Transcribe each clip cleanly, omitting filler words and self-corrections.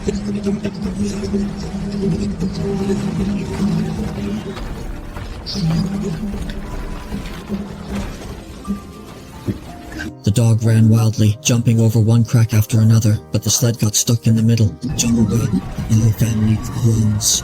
The dog ran wildly, jumping over one crack after another, but the sled got stuck in the middle. Jungle Bug, the whole family runs.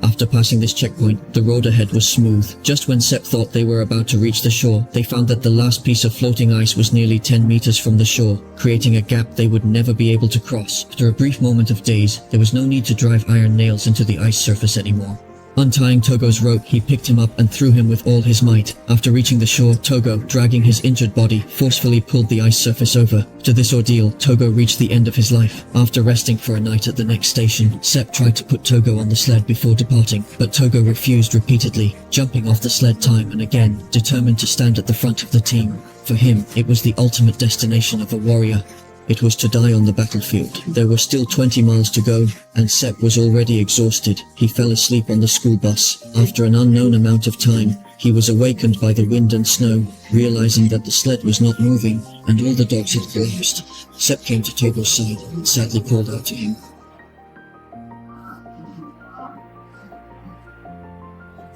After passing this checkpoint, the road ahead was smooth. Just when Sepp thought they were about to reach the shore, they found that the last piece of floating ice was nearly 10 meters from the shore, creating a gap they would never be able to cross. After a brief moment of daze, there was no need to drive iron nails into the ice surface anymore. Untying Togo's rope, he picked him up and threw him with all his might. After reaching the shore, Togo, dragging his injured body, forcefully pulled the ice surface over. To this ordeal, Togo reached the end of his life. After resting for a night at the next station, Sepp tried to put Togo on the sled before departing, but Togo refused repeatedly, jumping off the sled time and again, determined to stand at the front of the team. For him, it was the ultimate destination of a warrior. It was to die on the battlefield. There were still 20 miles to go, and Sepp was already exhausted. He fell asleep on the school bus. After an unknown amount of time, he was awakened by the wind and snow, realizing that the sled was not moving, and all the dogs had collapsed. Sepp came to Togo's side and sadly called out to him.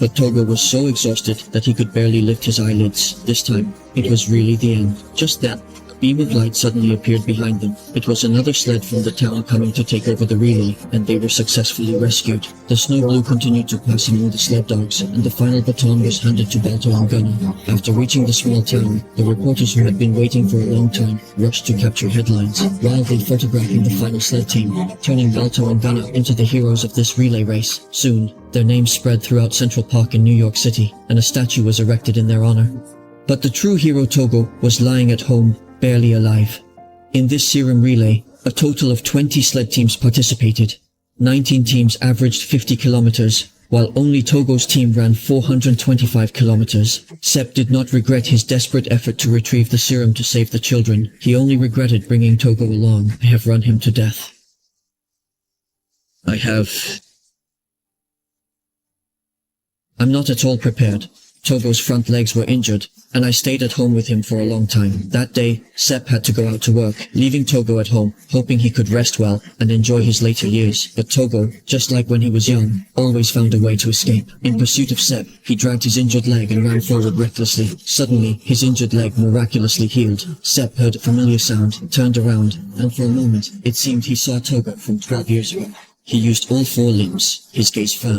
But Togo was so exhausted that he could barely lift his eyelids. This time, it was really the end. Just then, a beam of light suddenly appeared behind them. It was another sled from the town coming to take over the relay, and they were successfully rescued. The snow blue continued to pass among the sled dogs, and the final baton was handed to Balto and Gunnar. After reaching the small town, the reporters who had been waiting for a long time rushed to capture headlines, wildly photographing the final sled team, turning Balto and Gunnar into the heroes of this relay race. Soon, their names spread throughout Central Park in New York City, and a statue was erected in their honor. But the true hero Togo was lying at home, barely alive. In this serum relay, a total of 20 sled teams participated. 19 teams averaged 50 kilometers, while only Togo's team ran 425 kilometers. Sepp did not regret his desperate effort to retrieve the serum to save the children. He only regretted bringing Togo along. I have run him to death. I'm not at all prepared. Togo's front legs were injured, and I stayed at home with him for a long time. That day, Sepp had to go out to work, leaving Togo at home, hoping he could rest well and enjoy his later years. But Togo, just like when he was young, always found a way to escape. In pursuit of Sepp, he dragged his injured leg and ran forward recklessly. Suddenly, his injured leg miraculously healed. Sepp heard a familiar sound, turned around, and for a moment, it seemed he saw Togo from 12 years ago. He used all 4 limbs, his gaze firm.